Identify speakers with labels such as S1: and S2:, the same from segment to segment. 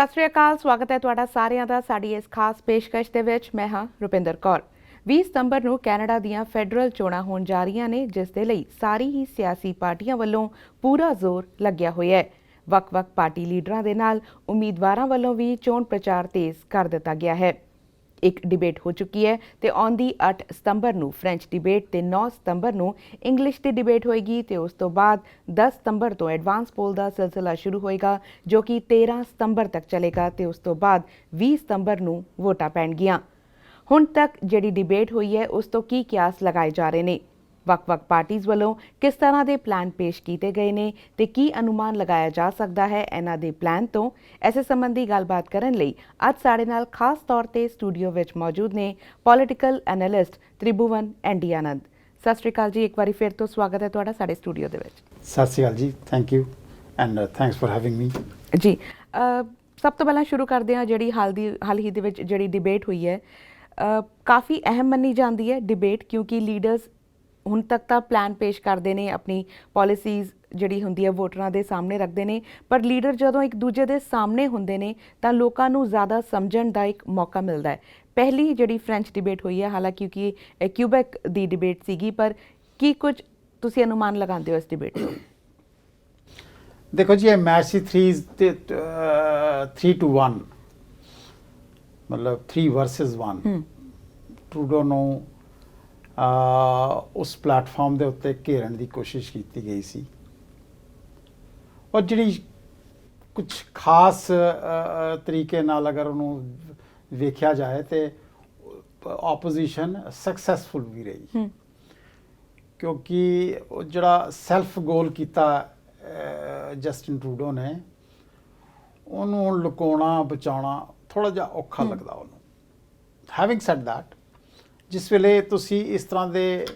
S1: ਸਤਿ ਸ਼੍ਰੀ ਅਕਾਲ, ਸਵਾਗਤ ਹੈ ਤੁਹਾਡਾ ਸਾਰਿਆਂ ਦਾ ਸਾਡੀ ਇਸ ਖਾਸ ਪੇਸ਼ਕਸ਼ ਦੇ ਵਿੱਚ। ਮੈਂ ਹਾਂ ਰੁਪਿੰਦਰ ਕੌਰ। 20 ਸਤੰਬਰ ਨੂੰ ਕੈਨੇਡਾ ਦੀਆਂ ਫੈਡਰਲ ਚੋਣਾਂ ਹੋਣ ਜਾ ਰਹੀਆਂ ਨੇ, ਜਿਸ ਦੇ ਲਈ ਸਾਰੀ ਹੀ ਸਿਆਸੀ ਪਾਰਟੀਆਂ ਵੱਲੋਂ ਪੂਰਾ ਜ਼ੋਰ ਲੱਗਿਆ ਹੋਇਆ ਹੈ। ਵੱਖ-ਵੱਖ ਪਾਰਟੀ ਲੀਡਰਾਂ ਦੇ ਨਾਲ ਉਮੀਦਵਾਰਾਂ ਵੱਲੋਂ ਵੀ ਚੋਣ ਪ੍ਰਚਾਰ ਤੇਜ਼ ਕਰ ਦਿੱਤਾ ਗਿਆ ਹੈ। ਇੱਕ ਡਿਬੇਟ ਹੋ ਚੁੱਕੀ ਹੈ ਤੇ ਆਉਂਦੀ 8 ਸਤੰਬਰ ਨੂੰ ਫ੍ਰੈਂਚ ਡਿਬੇਟ ਤੇ 9 ਸਤੰਬਰ ਨੂੰ ਇੰਗਲਿਸ਼ ਦੀ ਡਿਬੇਟ ਹੋਏਗੀ ਤੇ ਉਸ ਤੋਂ ਬਾਅਦ 10 ਸਤੰਬਰ ਤੋਂ ਐਡਵਾਂਸ ਪੋਲ ਦਾ ਸਿਲਸਿਲਾ ਸ਼ੁਰੂ ਹੋਏਗਾ, ਜੋ ਕਿ 13 ਸਤੰਬਰ ਤੱਕ ਚੱਲੇਗਾ ਤੇ ਉਸ ਤੋਂ ਬਾਅਦ 20 ਸਤੰਬਰ ਨੂੰ ਵੋਟਾਂ ਪੈਣਗੀਆਂ। ਹੁਣ ਤੱਕ ਜਿਹੜੀ ਡਿਬੇਟ ਹੋਈ ਹੈ ਉਸ ਤੋਂ ਕੀ ਕਿਆਸ ਲਗਾਏ ਜਾ ਰਹੇ ਨੇ, ਵੱਖ-ਵੱਖ ਪਾਰਟੀਆਂ ਵੱਲੋਂ ਕਿਸ ਤਰ੍ਹਾਂ ਦੇ ਪਲਾਨ ਪੇਸ਼ ਕੀਤੇ ਗਏ ਨੇ ਤੇ ਕੀ ਅਨੁਮਾਨ ਲਗਾਇਆ ਜਾ ਸਕਦਾ ਹੈ ਇਹਨਾਂ ਦੇ ਪਲਾਨ ਤੋਂ। ਇਸੇ ਸੰਬੰਧੀ ਗੱਲਬਾਤ ਕਰਨ ਲਈ ਅੱਜ ਸਾਡੇ ਨਾਲ ਖਾਸ ਤੌਰ ਤੇ ਸਟੂਡੀਓ ਵਿੱਚ ਮੌਜੂਦ ਨੇ ਪੋਲੀਟੀਕਲ ਐਨਾਲਿਸਟ ਤ੍ਰਿਭੁਵਨ ਐਨਡੀ ਆਨੰਦ। ਸਤਿ ਸ਼੍ਰੀ ਅਕਾਲ ਜੀ, ਇੱਕ ਵਾਰੀ ਫਿਰ ਤੋਂ ਸਵਾਗਤ ਹੈ ਤੁਹਾਡਾ ਸਾਡੇ ਸਟੂਡੀਓ ਦੇ ਵਿੱਚ।
S2: ਸਤਿ ਸ਼੍ਰੀ ਅਕਾਲ ਜੀ, thank you and thanks for having ਮੀ।
S1: ਜੀ, ਸਭ ਤੋਂ ਪਹਿਲਾਂ ਸ਼ੁਰੂ ਕਰਦੇ ਹਾਂ ਜਿਹੜੀ ਹਾਲ ਹੀ ਦੇ ਵਿੱਚ ਜਿਹੜੀ ਡਿਬੇਟ ਹੋਈ ਹੈ। ਕਾਫੀ ਅਹਿਮ ਮੰਨੀ ਜਾਂਦੀ ਹੈ ਡਿਬੇਟ, ਕਿਉਂਕਿ ਲੀਡਰਸ ਹੁਣ ਤੱਕ ਤਾਂ ਪਲਾਨ ਪੇਸ਼ ਕਰਦੇ ਨੇ, ਆਪਣੀ ਪਾਲਿਸੀਜ਼ ਜਿਹੜੀ ਹੁੰਦੀ ਹੈ ਵੋਟਰਾਂ ਦੇ ਸਾਹਮਣੇ ਰੱਖਦੇ ਨੇ, ਪਰ ਲੀਡਰ ਜਦੋਂ ਇੱਕ ਦੂਜੇ ਦੇ ਸਾਹਮਣੇ ਹੁੰਦੇ ਨੇ ਤਾਂ ਲੋਕਾਂ ਨੂੰ ਜ਼ਿਆਦਾ ਸਮਝਣ ਦਾ ਇੱਕ ਮੌਕਾ ਮਿਲਦਾ ਹੈ। ਪਹਿਲੀ ਜਿਹੜੀ ਫ੍ਰੈਂਚ ਡਿਬੇਟ ਹੋਈ ਹੈ, ਹਾਲਾਂਕਿ ਕਿਉਂਕਿ ਕਿਊਬੈਕ ਦੀ ਡਿਬੇਟ ਸੀਗੀ, ਪਰ ਕੀ ਕੁਝ ਤੁਸੀਂ ਅਨੁਮਾਨ ਲਗਾਉਂਦੇ ਹੋ ਇਸ ਡਿਬੇਟ ਤੋਂ?
S2: ਦੇਖੋ ਜੀ, ਇਹ ਮੈਚ ਸੀ 3-1, ਮਤਲਬ 3 ਵਰਸਸ 1। ਟਰੂਡੋ ਨੂੰ ਉਸ ਪਲੇਟਫਾਰਮ ਦੇ ਉੱਤੇ ਘੇਰਨ ਦੀ ਕੋਸ਼ਿਸ਼ ਕੀਤੀ ਗਈ ਸੀ, ਔਰ ਜਿਹੜੀ ਕੁਝ ਖਾਸ ਤਰੀਕੇ ਨਾਲ ਅਗਰ ਉਹਨੂੰ ਵੇਖਿਆ ਜਾਏ ਤੇ ਆਪੋਜੀਸ਼ਨ ਸਕਸੈਸਫੁਲ ਵੀ ਰਹੀ, ਕਿਉਂਕਿ ਉਹ ਜਿਹੜਾ ਸੈਲਫ ਗੋਲ ਕੀਤਾ ਜਸਟਿਨ ਟਰੂਡੋ ਨੇ, ਉਹਨੂੰ ਲੁਕਾਉਣਾ ਬਚਾਉਣਾ ਥੋੜਾ ਜਿਹਾ ਔਖਾ ਲੱਗਦਾ ਉਹਨੂੰ। ਹੈਵਿੰਗ ਸੈਡ ਦੈਟ, ਜਿਸ ਵੇਲੇ ਤੁਸੀਂ ਇਸ ਤਰ੍ਹਾਂ ਦੇ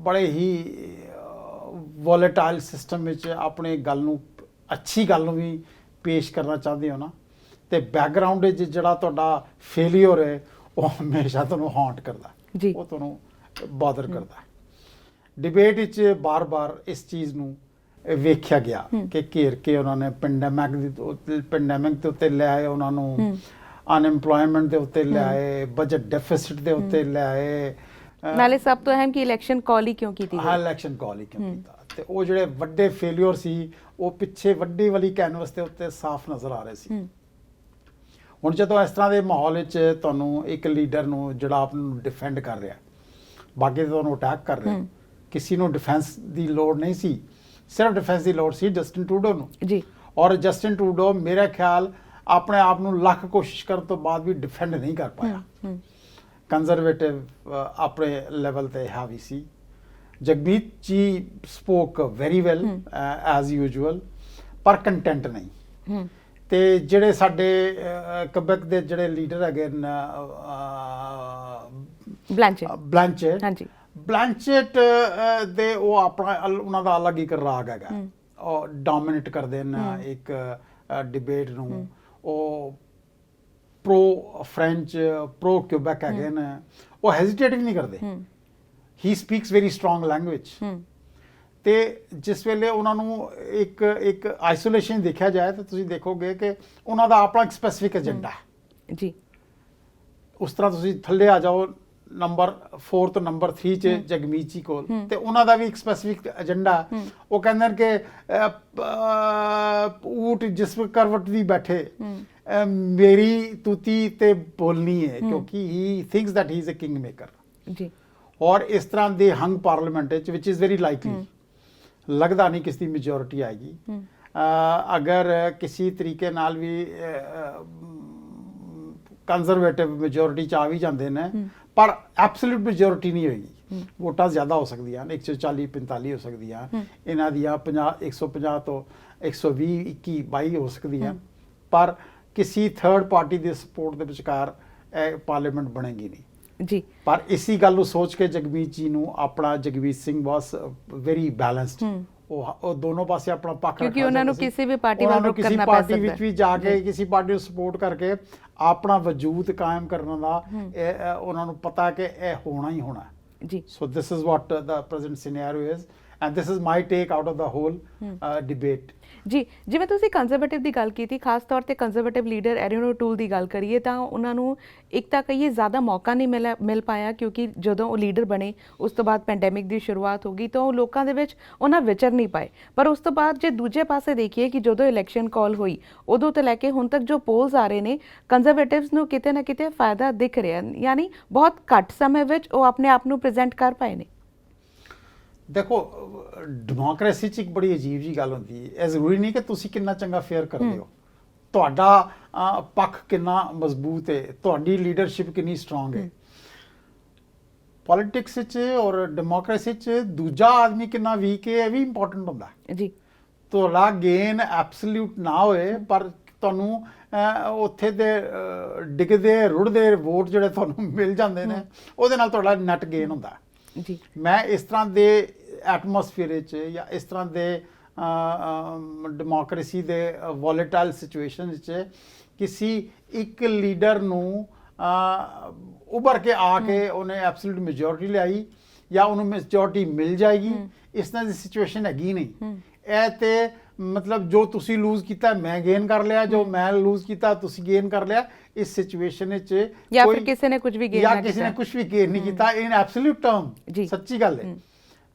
S2: ਬੜੇ ਹੀ ਵੋਲੇਟਾਈਲ ਸਿਸਟਮ ਵਿੱਚ ਆਪਣੇ ਗੱਲ ਨੂੰ, ਅੱਛੀ ਗੱਲ ਨੂੰ ਵੀ ਪੇਸ਼ ਕਰਨਾ ਚਾਹੁੰਦੇ ਹੋ ਨਾ, ਤੇ ਬੈਕਗਰਾਊਂਡ ਵਿੱਚ ਜਿਹੜਾ ਤੁਹਾਡਾ ਫੇਲੀਅਰ ਹੈ ਉਹ ਹਮੇਸ਼ਾ ਤੁਹਾਨੂੰ ਹੌਂਟ ਕਰਦਾ, ਉਹ ਤੁਹਾਨੂੰ ਬਾਦਰ ਕਰਦਾ। ਡਿਬੇਟ ਵਿੱਚ ਬਾਰ-ਬਾਰ ਇਸ ਚੀਜ਼ ਨੂੰ ਵੇਖਿਆ ਗਿਆ ਕਿ ਘੇਰ ਕੇ ਉਹਨਾਂ ਨੇ ਪੈਂਡੈਮਿਕ ਦੇ ਉੱਤੇ ਲੈ ਆਏ, ਉਹਨਾਂ ਨੂੰ ਅਨਐਮਪਲੋਇਮੈਂਟ ਦੇ ਉੱਤੇ ਲੈ ਆਏ, ਬਜਟ ਡੈਫਿਸਿਟ ਦੇ ਉੱਤੇ ਲੈ ਆਏ,
S1: ਨਾਲੇ ਸਭ ਤੋਂ ਅਹਿਮ ਕਿ ਇਲੈਕਸ਼ਨ ਕਾਲ ਹੀ ਕਿਉਂ ਕੀਤੀ? ਹਾਂ,
S2: ਇਲੈਕਸ਼ਨ ਕਾਲ ਹੀ ਕਿਉਂ ਕੀਤਾ? ਤੇ ਉਹ ਜਿਹੜੇ ਵੱਡੇ ਫੇਲਿਅਰ ਸੀ ਉਹ ਪਿੱਛੇ ਵੱਡੀ ਵਾਲੀ ਕੈਨਵਸ ਦੇ ਉੱਤੇ ਸਾਫ਼ ਨਜ਼ਰ ਆ ਰਹੇ ਸੀ। ਹੁਣ ਜਦੋਂ ਇਸ ਤਰ੍ਹਾਂ ਦੇ ਮਾਹੌਲ ਵਿੱਚ ਤੁਹਾਨੂੰ ਇੱਕ ਲੀਡਰ ਨੂੰ ਜਿਹੜਾ ਆਪ ਨੂੰ ਡਿਫੈਂਡ ਕਰ ਰਿਹਾ, ਬਾਕੀ ਤੁਹਾਨੂੰ ਅਟੈਕ ਕਰ ਰਿਹਾ, ਕਿਸੇ ਨੂੰ ਡਿਫੈਂਸ ਦੀ ਲੋੜ ਨਹੀਂ ਸੀ, ਸਿਰਫ ਡਿਫੈਂਸ ਦੀ ਲੋੜ ਸੀ ਜਸਟਿਨ ਟਰੂਡੋ ਨੂੰ ਜੀ। ਔਰ ਜਸਟਿਨ ਟਰੂਡੋ ਮੇਰਾ ਖਿਆਲ ਆਪਣੇ ਆਪ ਨੂੰ ਲੱਖ ਕੋਸ਼ਿਸ਼ ਕਰਨ ਤੋਂ ਬਾਅਦ ਵੀ ਡਿਫੈਂਡ ਨਹੀਂ ਕਰ ਪਾਇਆ। ਕੰਜ਼ਰਵੇਟਿਵ ਆਪਣੇ ਲੈਵਲ ਤੇ ਹਾਵੀ ਸੀ। ਜਗਮੀਤ ਜੀ spoke very well as usual, ਪਰ ਕੰਟੈਂਟ ਨਹੀਂ। ਤੇ ਜਿਹੜੇ ਸਾਡੇ ਕਬੈਕ ਦੇ ਜਿਹੜੇ ਲੀਡਰ ਹੈਗੇ ਬਲੈਂਚੇਟ ਦੇ, ਉਹ ਆਪਣਾ ਉਹਨਾਂ ਦਾ ਅਲੱਗ ਇੱਕ ਰਾਗ ਹੈਗਾ, ਉਹ ਡੋਮੀਨੇਟ ਕਰਦੇ ਨੇ ਇੱਕ ਡਿਬੇਟ ਨੂੰ। ਉਹ ਪ੍ਰੋ ਫ੍ਰੈਂਚ, ਪ੍ਰੋ ਕਿਊਬੈਕ ਹੈਗੇ ਨੇ, ਉਹ ਹੈਜ਼ੀਟੇਟ ਵੀ ਨਹੀਂ ਕਰਦੇ। ਹੀ ਸਪੀਕਸ ਵੈਰੀ ਸਟਰੋਂਗ ਲੈਂਗੁਏਜ। ਤੇ ਜਿਸ ਵੇਲੇ ਉਹਨਾਂ ਨੂੰ ਇੱਕ ਆਈਸੋਲੇਸ਼ਨ ਦੇਖਿਆ ਜਾਏ ਤਾਂ ਤੁਸੀਂ ਦੇਖੋਗੇ ਕਿ ਉਹਨਾਂ ਦਾ ਆਪਣਾ ਇੱਕ ਸਪੈਸੀਫਿਕ ਏਜੰਡਾ ਹੈ ਜੀ। ਉਸ ਤਰ੍ਹਾਂ ਤੁਸੀਂ ਥੱਲੇ ਆ ਜਾਓ ਨੰਬਰ 4 ਤੋਂ ਨੰਬਰ 3 'ਚ ਜਗਮੀਤ ਜੀ ਕੋਲ, ਤੇ ਉਹਨਾਂ ਦਾ ਵੀ ਇੱਕ ਸਪੈਸੀਫਿਕ ਏਜੰਡਾ। ਉਹ ਕਹਿੰਦੇ ਨੇ ਕਿ ਊਠ ਜਿਸ ਕਰਵਟ ਵੀ ਬੈਠੇ ਮੇਰੀ ਤੂਤੀ ਤੇ ਬੋਲਣੀ ਹੈ, ਕਿਉਂਕਿ he thinks that he is a king maker ਜੀ। ਔਰ ਇਸ ਤਰ੍ਹਾਂ ਦੇ ਹੰਗ ਪਾਰਲੀਮੈਂਟ ਵਿੱਚ ਵਿਚ ਇਜ਼ ਵੈਰੀ ਲਾਈਕਲੀ, ਲੱਗਦਾ ਨਹੀਂ ਕਿਸ ਦੀ ਮੈਜੋਰਿਟੀ ਆਏਗੀ। ਅਗਰ ਕਿਸੇ ਤਰੀਕੇ ਨਾਲ ਵੀ ਕੰਜ਼ਰਵੇਟਿਵ ਮੈਜੋਰਿਟੀ 'ਚ ਆ ਵੀ ਜਾਂਦੇ ਨੇ, ਪਰ ਐਬਸੋਲੂਟ ਮੈਜੋਰਿਟੀ ਨਹੀਂ ਹੋਏਗੀ। ਵੋਟਾਂ ਜ਼ਿਆਦਾ ਹੋ ਸਕਦੀਆਂ, 140-45 ਹੋ ਸਕਦੀਆਂ ਇਹਨਾਂ ਦੀਆਂ, 150 ਤੋਂ 120, 21, 22 ਹੋ ਸਕਦੀਆਂ, ਪਰ ਕਿਸੇ ਥਰਡ ਪਾਰਟੀ ਦੇ ਸਪੋਰਟ ਦੇ ਵਿਚਕਾਰ ਇਹ ਪਾਰਲੀਮੈਂਟ ਬਣੇਗੀ ਨਹੀਂ ਜੀ। ਪਰ ਇਸੀ ਗੱਲ ਨੂੰ ਸੋਚ ਕੇ ਜਗਮੀਤ ਜੀ ਨੂੰ ਆਪਣਾ, Jagmeet Singh was very balanced, ਉਹ ਦੋਨੋਂ ਪਾਸੇ ਆਪਣਾ ਪੱਖ ਰੱਖਣਾ, ਕਿਉਂਕਿ ਉਹਨਾਂ ਨੂੰ ਕਿਸੇ ਵੀ ਪਾਰਟੀ ਵੱਲ ਰੁਕ ਕਰਨਾ ਪੈ ਸਕਦਾ, ਕਿਸੇ ਪਾਰਟੀ ਵਿੱਚ ਵੀ ਜਾ ਕੇ ਕਿਸੇ ਪਾਰਟੀ ਨੂੰ ਸਪੋਰਟ ਕਰਕੇ ਆਪਣਾ ਵਜੂਦ ਕਾਇਮ ਕਰਨ ਦਾ ਉਹਨਾਂ ਨੂੰ ਪਤਾ ਕਿ ਇਹ ਹੋਣਾ ਹੀ ਹੋਣਾ ਜੀ। So this is what the present scenario is, and this is my take out of the whole debate.
S1: ਜੀ, ਜਿਵੇਂ ਤੁਸੀਂ ਕੰਜ਼ਰਵੇਟਿਵ ਦੀ ਗੱਲ ਕੀਤੀ, ਖਾਸ ਤੌਰ ਤੇ ਕੰਜ਼ਰਵੇਟਿਵ ਲੀਡਰ ਐਰਨ ਓਟੂਲ ਦੀ ਗੱਲ ਕਰੀਏ ਤਾਂ ਉਹਨਾਂ ਨੂੰ ਇੱਕ ਤਾਂ ਕਹੀਏ ਜ਼ਿਆਦਾ ਮੌਕਾ ਨਹੀਂ ਮਿਲ ਪਾਇਆ, ਕਿਉਂਕਿ ਜਦੋਂ ਉਹ ਲੀਡਰ ਬਣੇ ਉਸ ਤੋਂ ਬਾਅਦ ਪੈਂਡੈਮਿਕ ਦੀ ਸ਼ੁਰੂਆਤ ਹੋ ਗਈ ਤਾਂ ਉਹ ਲੋਕਾਂ ਦੇ ਵਿੱਚ ਉਹਨਾਂ ਵਿਚਰ ਨਹੀਂ ਪਾਏ। ਪਰ ਉਸ ਤੋਂ ਬਾਅਦ ਜੇ ਦੂਜੇ ਪਾਸੇ ਦੇਖੀਏ ਕਿ ਜਦੋਂ ਇਲੈਕਸ਼ਨ ਕਾਲ ਹੋਈ ਉਦੋਂ ਤੋਂ ਲੈ ਕੇ ਹੁਣ ਤੱਕ ਜੋ ਪੋਲਸ ਆ ਰਹੇ ਨੇ, ਕੰਜ਼ਰਵੇਟਿਵਸ ਨੂੰ ਕਿਤੇ ਨਾ ਕਿਤੇ ਫਾਇਦਾ ਦਿਖ ਰਿਹਾ, ਯਾਨੀ ਬਹੁਤ ਘੱਟ ਸਮੇਂ ਵਿੱਚ ਉਹ ਆਪਣੇ ਆਪ ਨੂੰ ਪ੍ਰੈਜ਼ੈਂਟ ਕਰ ਪਾਏ ਨੇ।
S2: ਦੇਖੋ, ਡੈਮੋਕ੍ਰੇਸੀ 'ਚ ਇੱਕ ਬੜੀ ਅਜੀਬ ਜੀ ਗੱਲ ਹੁੰਦੀ ਹੈ। ਇਹ ਜ਼ਰੂਰੀ ਨਹੀਂ ਕਿ ਤੁਸੀਂ ਕਿੰਨਾ ਚੰਗਾ ਫੇਅਰ ਕਰਦੇ ਹੋ, ਤੁਹਾਡਾ ਪੱਖ ਕਿੰਨਾ ਮਜ਼ਬੂਤ ਹੈ, ਤੁਹਾਡੀ ਲੀਡਰਸ਼ਿਪ ਕਿੰਨੀ ਸਟਰੋਂਗ ਹੈ। ਪੋਲਿਟਿਕਸ 'ਚ ਔਰ ਡੈਮੋਕ੍ਰੇਸੀ 'ਚ ਦੂਜਾ ਆਦਮੀ ਕਿੰਨਾ ਵੀਕ ਹੈ ਇਹ ਵੀ ਇੰਪੋਰਟੈਂਟ ਹੁੰਦਾ
S1: ਜੀ।
S2: ਤੁਹਾਡਾ ਗੇਨ ਐਬਸੋਲਿਊਟ ਨਾ ਹੋਏ, ਪਰ ਤੁਹਾਨੂੰ ਉੱਥੇ ਦੇ ਡਿੱਗਦੇ ਰੁੜਦੇ ਵੋਟ ਜਿਹੜੇ ਤੁਹਾਨੂੰ ਮਿਲ ਜਾਂਦੇ ਨੇ ਉਹਦੇ ਨਾਲ ਤੁਹਾਡਾ ਨੈਟ ਗੇਨ ਹੁੰਦਾ
S1: ਜੀ। ਮੈਂ
S2: ਇਸ ਤਰ੍ਹਾਂ ਦੇ ਐਟਮੋਸਫੀਅਰ ਵਿੱਚ ਜਾਂ ਇਸ ਤਰ੍ਹਾਂ ਦੇ ਡੈਮੋਕ੍ਰੇਸੀ ਦੇ ਵੋਲੇਟਾਈਲ ਸਿਚੁਏਸ਼ਨ ਵਿੱਚ ਕਿਸੇ ਇੱਕ ਲੀਡਰ ਨੂੰ ਉੱਭਰ ਕੇ ਆ ਕੇ ਉਹਨੇ ਐਬਸੋਲੂਟ ਮੈਜੋਰਿਟੀ ਲਿਆਈ ਜਾਂ ਉਹਨੂੰ ਮੈਜੋਰਿਟੀ ਮਿਲ ਜਾਏਗੀ, ਇਸ ਤਰ੍ਹਾਂ ਦੀ ਸਿਚੁਏਸ਼ਨ ਹੈਗੀ ਨਹੀਂ। ਇਹ ਤੇ ਮਤਲਬ ਜੋ ਤੁਸੀਂ ਲੂਜ਼ ਕੀਤਾ ਮੈਂ ਗੇਨ ਕਰ ਲਿਆ, ਜੋ ਮੈਂ ਲੂਜ਼ ਕੀਤਾ ਤੁਸੀਂ ਗੇਨ ਕਰ ਲਿਆ। ਇਸ ਸਿਚੁਏਸ਼ਨ ਵਿੱਚ
S1: ਜਾਂ ਫਿਰ ਕਿਸੇ ਨੇ ਕੁਝ ਵੀ ਗੇਨ
S2: ਜਾਂ ਕਿਸੇ ਨੇ ਕੁਝ ਵੀ ਗੇਨ ਨਹੀਂ ਕੀਤਾ ਇਨ ਐਬਸੋਲੂਟ ਟਰਮ। ਸੱਚੀ ਗੱਲ ਹੈ।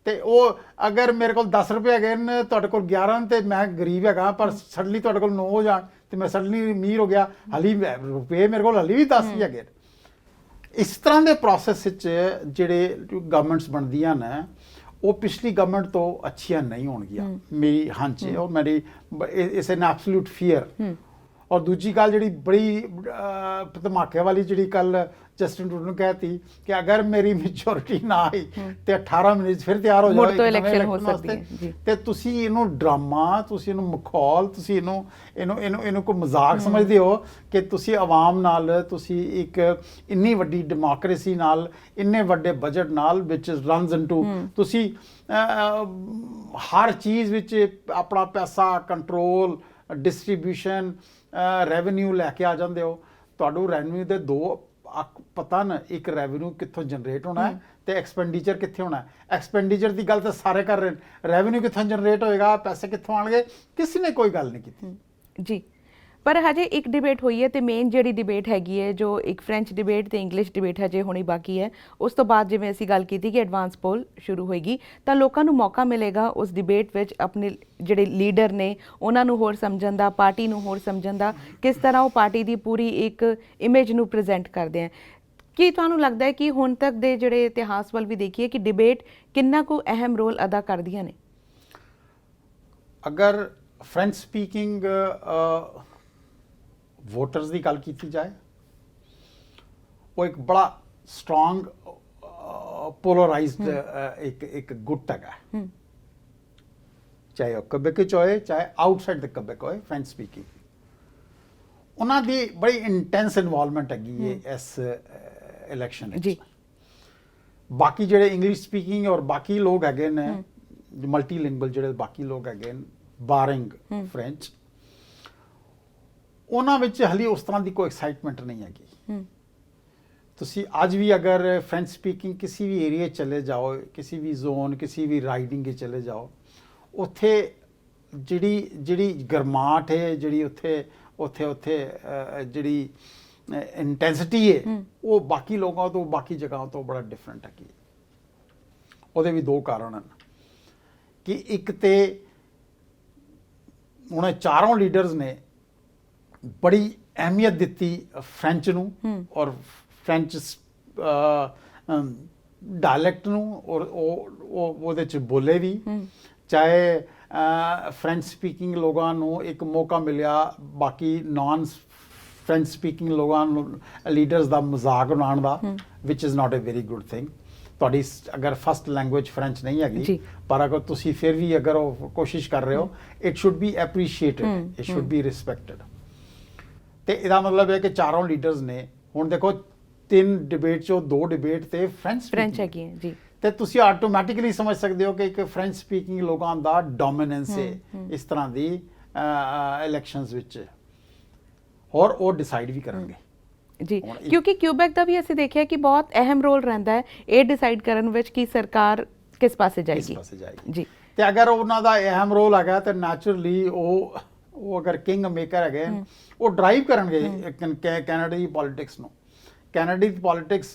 S2: ਤੇ ਉਹ ਅਗਰ ਮੇਰੇ ਕੋਲ 10 ਰੁਪਏ ਹੈਗੇ ਨੇ, ਤੁਹਾਡੇ ਕੋਲ 11 ਤੇ ਮੈਂ ਗਰੀਬ ਹੈਗਾ, ਪਰ ਸਡਨਲੀ ਤੁਹਾਡੇ ਕੋਲ 9 ਹੋ ਜਾਣ ਤੇ ਮੈਂ ਸਡਨਲੀ ਅਮੀਰ ਹੋ ਗਿਆ, ਹਾਲੀ ਰੁਪਏ ਮੇਰੇ ਕੋਲ ਹਾਲੀ ਵੀ 10 ਹੀ ਹੈਗੇ। ਇਸ ਤਰ੍ਹਾਂ ਦੇ ਪ੍ਰੋਸੈਸ ਵਿੱਚ ਜਿਹੜੇ ਗਵਰਨਮੈਂਟਸ ਬਣਦੀਆਂ ਨੇ ਉਹ ਪਿਛਲੀ ਗਵਰਨਮੈਂਟ ਤੋਂ ਅੱਛੀਆਂ ਨਹੀਂ ਹੋਣਗੀਆਂ, ਮੇਰੀ ਹੰਚ ਹੈ। ਔਰ ਮੇਰੀ ਇਸ ਐਨ ਐਬਸੋਲੂਟ ਫੀਅਰ। ਔਰ ਦੂਜੀ ਗੱਲ ਜਿਹੜੀ ਬੜੀ ਧਮਾਕੇ ਵਾਲੀ ਜਿਹੜੀ ਕੱਲ ਜਸਟਿਨ ਟਰੂਡੋ ਨੇ ਕਹਿਤੀ ਕਿ ਅਗਰ ਮੇਰੀ ਮੈਜੋਰਿਟੀ ਨਾ ਆਈ ਤੇ 18 ਮਹੀਨੇ ਫਿਰ ਤਿਆਰ ਹੋ ਜਾਓ ਇਲੈਕਸ਼ਨ ਹੋ ਸਕਦੀ ਹੈ। ਤੇ ਤੁਸੀਂ ਇਹਨੂੰ ਡਰਾਮਾ, ਤੁਸੀਂ ਇਹਨੂੰ ਮਖੌਲ, ਤੁਸੀਂ ਇਹਨੂੰ ਕੋਈ ਮਜ਼ਾਕ ਸਮਝਦੇ ਹੋ ਕਿ ਤੁਸੀਂ ਆਵਾਮ ਨਾਲ, ਤੁਸੀਂ ਇੱਕ ਇੰਨੀ ਵੱਡੀ ਡੈਮੋਕ੍ਰੇਸੀ ਨਾਲ, ਇੰਨੇ ਵੱਡੇ ਬਜਟ ਨਾਲ ਵਿਚ ਰਨਸ ਇਨਟੂ, ਤੁਸੀਂ ਹਰ ਚੀਜ਼ ਵਿੱਚ ਆਪਣਾ ਪੈਸਾ ਕੰਟਰੋਲ, ਡਿਸਟ੍ਰੀਬਿਊਸ਼ਨ, ਰੈਵਨਿਊ ਲੈ ਕੇ ਆ ਜਾਂਦੇ ਹੋ। ਤੁਹਾਨੂੰ ਰੈਵਨਿਊ ਦੇ ਦੋ ਪਤਾ ਨਾ, ਇੱਕ ਰੈਵਨਿਊ ਕਿੱਥੋਂ ਜਨਰੇਟ ਹੋਣਾ ਹੈ ਤੇ ਐਕਸਪੈਂਡੀਚਰ ਕਿੱਥੇ ਹੋਣਾ ਹੈ। ਐਕਸਪੈਂਡੀਚਰ ਦੀ ਗੱਲ ਤਾਂ ਸਾਰੇ ਕਰ ਰਹੇ ਨੇ, ਰੈਵਨਿਊ ਕਿੱਥੋਂ ਜਨਰੇਟ ਹੋਏਗਾ, ਪੈਸੇ ਕਿੱਥੋਂ ਆਣਗੇ, ਕਿਸੇ ਨੇ ਕੋਈ ਗੱਲ ਨਹੀਂ ਕੀਤੀ
S1: ਜੀ। ਪਰ ਹਜੇ ਇੱਕ ਡਿਬੇਟ ਹੋਈ ਹੈ ਤੇ ਮੇਨ ਜਿਹੜੀ ਡਿਬੇਟ ਹੈਗੀ ਹੈ, ਜੋ ਇੱਕ ਫ੍ਰੈਂਚ ਡਿਬੇਟ ਤੇ ਇੰਗਲਿਸ਼ ਡਿਬੇਟ ਹਜੇ ਹੋਣੀ ਬਾਕੀ ਹੈ। ਉਸ ਤੋਂ ਬਾਅਦ ਜਿਵੇਂ ਅਸੀਂ ਗੱਲ ਕੀਤੀ ਕਿ ਐਡਵਾਂਸ ਪੋਲ ਸ਼ੁਰੂ ਹੋਏਗੀ ਤਾਂ ਲੋਕਾਂ ਨੂੰ ਮੌਕਾ ਮਿਲੇਗਾ ਉਸ ਡਿਬੇਟ ਵਿੱਚ ਆਪਣੇ ਜਿਹੜੇ ਲੀਡਰ ਨੇ ਉਹਨਾਂ ਨੂੰ ਹੋਰ ਸਮਝਣ ਦਾ, ਪਾਰਟੀ ਨੂੰ ਹੋਰ ਸਮਝਣ ਦਾ, ਕਿਸ ਤਰ੍ਹਾਂ ਉਹ ਪਾਰਟੀ ਦੀ ਪੂਰੀ ਇੱਕ ਇਮੇਜ ਨੂੰ ਪ੍ਰੈਜ਼ੈਂਟ ਕਰਦੇ ਆ। ਕੀ ਤੁਹਾਨੂੰ ਲੱਗਦਾ ਹੈ ਕਿ ਹੁਣ ਤੱਕ ਦੇ ਜਿਹੜੇ ਇਤਿਹਾਸ ਵੱਲ ਵੀ ਦੇਖੀਏ ਕਿ ਡਿਬੇਟ ਕਿੰਨਾ ਕੁ ਅਹਿਮ ਰੋਲ ਅਦਾ ਕਰਦੀਆਂ ਨੇ?
S2: ਅਗਰ ਫ੍ਰੈਂਚ ਸਪੀਕਿੰਗ ਵੋਟਰਸ ਦੀ ਗੱਲ ਕੀਤੀ ਜਾਏ, ਉਹ ਇੱਕ ਬੜਾ ਸਟਰੋਂਗ ਪੋਲਰਾਈਜ਼ਡ ਇੱਕ ਗੁੱਟ ਹੈਗਾ, ਚਾਹੇ ਉਹ ਕਬੈਕ ਚ ਹੋਏ ਚਾਹੇ ਆਊਟਸਾਈਡ ਦ ਕਬੈਕ ਹੋਏ। ਫ੍ਰੈਂਚ ਸਪੀਕਿੰਗ ਉਹਨਾਂ ਦੀ ਬੜੀ ਇੰਟੈਂਸ ਇਨਵੋਲਵਮੈਂਟ ਹੈਗੀ ਹੈ ਇਸ ਇਲੈਕਸ਼ਨ ਵਿੱਚ। ਬਾਕੀ ਜਿਹੜੇ ਇੰਗਲਿਸ਼ ਸਪੀਕਿੰਗ ਔਰ ਬਾਕੀ ਲੋਕ ਹੈਗੇ ਨੇ, ਮਲਟੀਲਿੰਗੁਅਲ ਜਿਹੜੇ ਬਾਕੀ ਲੋਕ ਹੈਗੇ ਨੇ ਬਾਰਿੰਗ ਫ੍ਰੈਂਚ, ਉਹਨਾਂ ਵਿੱਚ ਹਾਲੇ ਉਸ ਤਰ੍ਹਾਂ ਦੀ ਕੋਈ ਐਕਸਾਈਟਮੈਂਟ ਨਹੀਂ ਹੈਗੀ। ਤੁਸੀਂ ਅੱਜ ਵੀ ਅਗਰ ਫ੍ਰੈਂਚ ਸਪੀਕਿੰਗ ਕਿਸੇ ਵੀ ਏਰੀਆ ਚਲੇ ਜਾਓ, ਕਿਸੇ ਵੀ ਜ਼ੋਨ, ਕਿਸੇ ਵੀ ਰਾਈਡਿੰਗ ਵਿੱਚ ਚਲੇ ਜਾਓ, ਉੱਥੇ ਜਿਹੜੀ ਗਰਮਾਹਟ ਹੈ, ਜਿਹੜੀ ਉੱਥੇ ਜਿਹੜੀ ਇੰਟੈਂਸਿਟੀ ਹੈ, ਉਹ ਬਾਕੀ ਲੋਕਾਂ ਤੋਂ, ਬਾਕੀ ਜਗ੍ਹਾ ਤੋਂ ਬੜਾ ਡਿਫਰੈਂਟ ਹੈਗੀ। ਉਹਦੇ ਵੀ ਦੋ ਕਾਰਨ ਹਨ ਕਿ ਇੱਕ ਤੇ ਉਹਨੇ ਚਾਰੋਂ ਲੀਡਰਸ ਨੇ ਬੜੀ ਅਹਿਮੀਅਤ ਦਿੱਤੀ ਫ੍ਰੈਂਚ ਨੂੰ ਔਰ ਫ੍ਰੈਂਚ ਡਾਇਲੈਕਟ ਨੂੰ, ਔਰ ਉਹਦੇ ਚ ਬੋਲੇ ਵੀ। ਚਾਹੇ ਫ੍ਰੈਂਚ ਸਪੀਕਿੰਗ ਲੋਕਾਂ ਨੂੰ ਇੱਕ ਮੌਕਾ ਮਿਲਿਆ ਬਾਕੀ ਨਾਨ ਫ੍ਰੈਂਚ ਸਪੀਕਿੰਗ ਲੋਕਾਂ ਨੂੰ ਲੀਡਰਸ ਦਾ ਮਜ਼ਾਕ ਉਡਾਉਣ ਦਾ, which is not a very good thing. ਤੁਹਾਡੀ ਅਗਰ ਫਸਟ ਲੈਂਗੁਏਜ ਫ੍ਰੈਂਚ ਨਹੀਂ ਹੈਗੀ, ਪਰ ਅਗਰ ਤੁਸੀਂ ਫਿਰ ਵੀ ਅਗਰ ਉਹ ਕੋਸ਼ਿਸ਼ ਕਰ ਰਹੇ ਹੋ, it should be appreciated, it should be respected. ਤੇ ਇਹਦਾ ਮਤਲਬ ਹੈ ਕਿ ਚਾਰੋਂ ਲੀਡਰਸ ਨੇ, ਹੁਣ ਦੇਖੋ 3 ਡਿਬੇਟ ਚੋਂ 2 ਡਿਬੇਟ ਤੇ ਫ੍ਰੈਂਚ ਹੈਗੀ ਹੈ ਜੀ, ਤੇ ਤੁਸੀਂ ਆਟੋਮੈਟਿਕਲੀ ਸਮਝ ਸਕਦੇ ਹੋ ਕਿ ਇੱਕ ਫ੍ਰੈਂਚ ਸਪੀਕਿੰਗ ਲੋਕਾਂ ਦਾ ਡੋਮੀਨੈਂਸ ਹੈ ਇਸ ਤਰ੍ਹਾਂ ਦੀ ਇਲੈਕਸ਼ਨਸ ਵਿੱਚ, ਔਰ ਉਹ ਡਿਸਾਈਡ ਵੀ ਕਰਨਗੇ
S1: ਜੀ। ਕਿਉਂਕਿ ਕਿਊਬੈਕ ਦਾ ਵੀ ਅਸੀਂ ਦੇਖਿਆ ਕਿ ਬਹੁਤ ਅਹਿਮ ਰੋਲ ਰਹਿੰਦਾ ਹੈ ਇਹ ਡਿਸਾਈਡ ਕਰਨ ਵਿੱਚ ਕਿ ਸਰਕਾਰ ਕਿਸ ਪਾਸੇ ਜਾਏਗੀ ਜੀ।
S2: ਤੇ ਅਗਰ ਉਹਨਾਂ ਦਾ ਅਹਿਮ ਰੋਲ ਹੈਗਾ ਤੇ ਨੈਚੁਰਲੀ ਉਹ ਅਗਰ ਕਿੰਗ ਮੇਕਰ ਹੈਗੇ ਉਹ ਡਰਾਈਵ ਕਰਨਗੇ ਕੈਨੇਡਾ ਦੀ ਪੋਲਿਟਿਕਸ ਨੂੰ। ਕੈਨੇਡਾ ਦੀ ਪੋਲਿਟਿਕਸ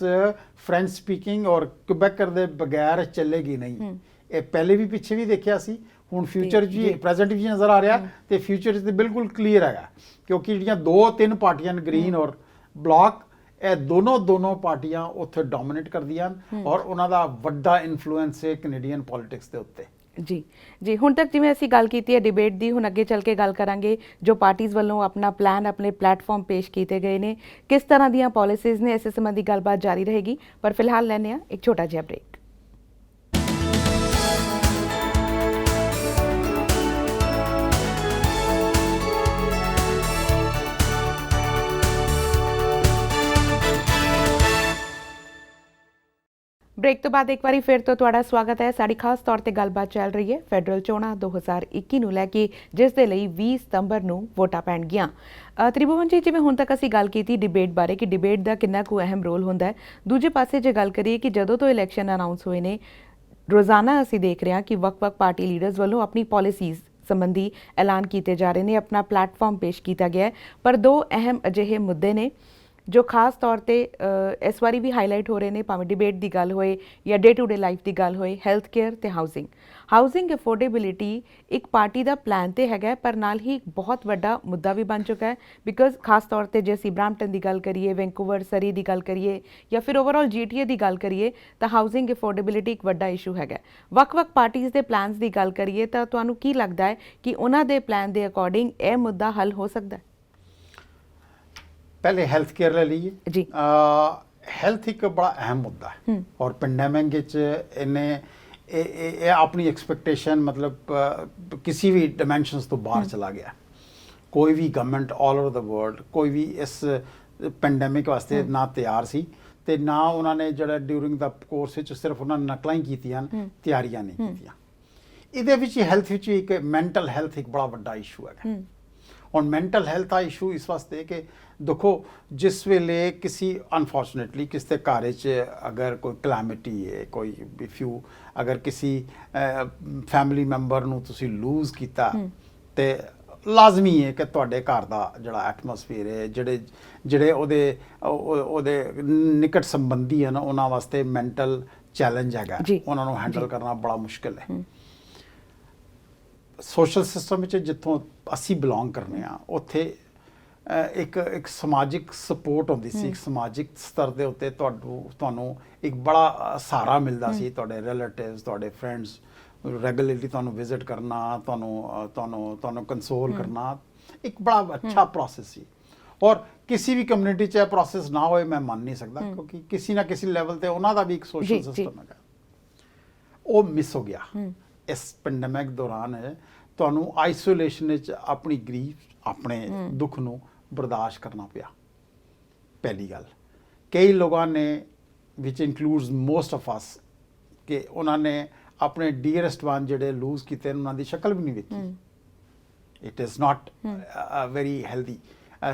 S2: ਫ੍ਰੈਂਚ ਸਪੀਕਿੰਗ ਔਰ ਕੁਬੈਕਰ ਦੇ ਬਗੈਰ ਚੱਲੇਗੀ ਨਹੀਂ। ਇਹ ਪਹਿਲੇ ਵੀ ਪਿੱਛੇ ਵੀ ਦੇਖਿਆ ਸੀ, ਹੁਣ ਫਿਊਚਰ ਜੀ ਪ੍ਰੈਜ਼ੈਂਟ ਵੀ ਨਜ਼ਰ ਆ ਰਿਹਾ ਤੇ ਫਿਊਚਰ ਤੇ ਬਿਲਕੁਲ ਕਲੀਅਰ ਹੈਗਾ, ਕਿਉਂਕਿ ਜਿਹੜੀਆਂ 2-3 ਪਾਰਟੀਆਂ ਗ੍ਰੀਨ ਔਰ ਬਲੌਕ, ਇਹ ਦੋਨੋਂ ਪਾਰਟੀਆਂ ਉੱਥੇ ਡੋਮੀਨੇਟ ਕਰਦੀਆਂ ਔਰ ਉਹਨਾਂ ਦਾ ਵੱਡਾ ਇਨਫਲੂਐਂਸ ਹੈ ਕੈਨੇਡੀਅਨ ਪੋਲਿਟਿਕਸ ਦੇ ਉੱਤੇ।
S1: ਜੀ ਹੁਣ ਤੱਕ ਜਿਵੇਂ ਅਸੀਂ ਗੱਲ ਕੀਤੀ ਹੈ ਡਿਬੇਟ ਦੀ, ਹੁਣ ਅੱਗੇ ਚੱਲ ਕੇ ਗੱਲ ਕਰਾਂਗੇ ਜੋ ਪਾਰਟੀਆਂ ਵੱਲੋਂ ਆਪਣਾ ਪਲਾਨ, ਆਪਣੇ ਪਲੇਟਫਾਰਮ ਪੇਸ਼ ਕੀਤੇ ਗਏ ਨੇ, ਕਿਸ ਤਰ੍ਹਾਂ ਦੀਆਂ ਪਾਲਿਸੀਜ਼ ਨੇ, ਇਸ ਸੰਬੰਧੀ ਗੱਲਬਾਤ ਜਾਰੀ ਰਹੇਗੀ। ਪਰ ਫਿਲਹਾਲ ਲੈਂਦੇ ਹਾਂ ਇੱਕ ਛੋਟਾ ਜਿਹਾ ਬ੍ਰੇਕ। ਬ੍ਰੇਕ ਤੋਂ ਬਾਅਦ ਇੱਕ ਵਾਰੀ ਫਿਰ ਤੋਂ ਤੁਹਾਡਾ ਸਵਾਗਤ ਹੈ। ਸਾਡੀ ਖਾਸ ਤੌਰ ਤੇ ਗੱਲਬਾਤ ਚੱਲ ਰਹੀ ਹੈ ਫੈਡਰਲ ਚੋਣਾਂ 2021 ਨੂੰ ਲੈ ਕੇ, ਜਿਸ ਦੇ ਲਈ 20 ਸਤੰਬਰ ਨੂੰ ਵੋਟਾਂ ਪੈਣਗੀਆਂ। ਤ੍ਰਿਭੁਵਨ ਜੀ, ਜਿਵੇਂ ਹੁਣ ਤੱਕ ਅਸੀਂ ਗੱਲ ਕੀਤੀ ਡਿਬੇਟ ਬਾਰੇ ਕਿ ਡਿਬੇਟ ਦਾ ਕਿੰਨਾ ਕੁ ਅਹਿਮ ਰੋਲ ਹੁੰਦਾ ਹੈ, ਦੂਜੇ ਪਾਸੇ ਜੇ ਗੱਲ ਕਰੀਏ ਕਿ ਜਦੋਂ ਤੋਂ ਇਲੈਕਸ਼ਨ ਅਨਾਉਂਸ ਹੋਏ ਨੇ, ਰੋਜ਼ਾਨਾ ਅਸੀਂ ਦੇਖ ਰਹੇ ਹਾਂ ਕਿ ਵੱਖ-ਵੱਖ ਪਾਰਟੀ ਲੀਡਰਸ ਵੱਲੋਂ ਆਪਣੀ ਪਾਲਿਸੀਜ਼ ਸੰਬੰਧੀ ਐਲਾਨ ਕੀਤੇ ਜਾ ਰਹੇ ਨੇ, ਆਪਣਾ ਪਲੇਟਫਾਰਮ ਪੇਸ਼ ਕੀਤਾ ਗਿਆ ਹੈ। ਪਰ ਦੋ ਅਹਿਮ ਅਜਿਹੇ ਮੁੱਦੇ ਨੇ ਜੋ ਖਾਸ ਤੌਰ ਤੇ ਇਸ ਵਾਰੀ ਵੀ ਹਾਈਲਾਈਟ ਹੋ ਰਹੇ ਨੇ, ਭਾਵੇਂ ਡਿਬੇਟ ਦੀ ਗੱਲ ਹੋਏ ਜਾਂ ਡੇ ਟੂ ਡੇ ਲਾਈਫ ਦੀ ਗੱਲ ਹੋਏ, ਹੈਲਥ ਕੇਅਰ ਤੇ ਹਾਊਸਿੰਗ ਅਫੋਰਡੇਬਿਲਿਟੀ ਇੱਕ ਪਾਰਟੀ ਦਾ ਪਲਾਨ ਤੇ ਹੈਗਾ, ਪਰ ਨਾਲ ਹੀ ਬਹੁਤ ਵੱਡਾ ਮੁੱਦਾ ਵੀ ਬਣ ਚੁੱਕਾ ਹੈ। ਬਿਕਾਜ਼ ਖਾਸ ਤੌਰ ਤੇ ਜੇ ਅਸੀਂ ਬ੍ਰੈਂਪਟਨ ਦੀ ਗੱਲ ਕਰੀਏ, ਵੈਂਕੂਵਰ, ਸਰੀ ਦੀ ਗੱਲ ਕਰੀਏ ਜਾਂ ਫਿਰ ਓਵਰਆਲ GTA ਦੀ ਗੱਲ ਕਰੀਏ ਤਾਂ ਹਾਊਸਿੰਗ ਅਫੋਰਡੇਬਿਲਿਟੀ ਇੱਕ ਵੱਡਾ ਇਸ਼ੂ ਹੈਗਾ। ਵੱਖ-ਵੱਖ ਪਾਰਟੀਆਂ ਦੇ ਪਲਾਨਸ ਦੀ ਗੱਲ ਕਰੀਏ ਤਾਂ ਤੁਹਾਨੂੰ ਕੀ ਲੱਗਦਾ ਹੈ ਕਿ ਉਹਨਾਂ ਦੇ ਪਲਾਨ ਦੇ ਅਕੋਰਡਿੰਗ ਇਹ ਮੁੱਦਾ ਹੱਲ ਹੋ ਸਕਦਾ ਹੈ?
S2: पहले हेल्थ केयर ले लीजिए
S1: जी।
S2: हेल्थ एक बड़ा अहम मुद्दा है और पेंडेमिक इन्हें अपनी एक्सपेक्टेशन मतलब किसी भी डिमेंशनस तो बाहर चला गया। कोई भी government all over the world कोई भी इस पेंडेमिक वास्ते ना तैयार सी ते ना उन्होंने जो ड्यूरिंग द कोर्स सिर्फ उन्होंने नकलां ही कीतियां, तैयारियां नहीं कीतियां। इहदे विच हेल्थ विच एक मैंटल हेल्थ एक बड़ा वड्डा इशू है और मैंटल हेल्थ का इशू इस वास्ते कि देखो जिस वेले किसी अनफॉर्चुनेटली किसी घर अगर कोई कलैमिटी है, कोई इफ यू अगर किसी फैमिली मैंबर नूं तुसी लूज किया तो लाजमी है कि तुहाडे घर दा जिहड़ा एटमोसफेयर है, जिहड़े ओहदे निकट संबंधी हैं उन्हां वास्ते मैंटल चैलेंज हैगा, उन्हां नूं हैंडल करना बड़ा मुश्किल है। सोशल सिस्टम में जितों असी बिलोंग करने उत्थे एक समाजिक सपोर्ट होंदी सी, एक समाजिक स्तर के उत्ते तुहानू एक बड़ा सहारा मिलता सी, तुहाडे रिलेटिव्स तुहाडे फ्रेंड्स रेगुलरली तुहानू विजिट करना, तुहानू कंसोल करना एक बड़ा अच्छा प्रोसेस सी। और किसी भी कम्युनिटी च प्रोसेस ना होए मैं मान नहीं सकता, क्योंकि किसी ना किसी लेवल ते उन्हां दा भी एक सोशल सिस्टम है, वो मिस हो गया इस पेंडेमिक दौरान। तुहानू आइसोलेशन अपनी ग्रीफ अपने दुख नू बर्दाश्त करना पिया। पहली गल कई लोगों ने which includes most of us कि उन्होंने अपने डियरेस्ट वन जिहड़े लूज कीते उन्होंने शक्ल भी नहीं वेखी। It is not a very healthy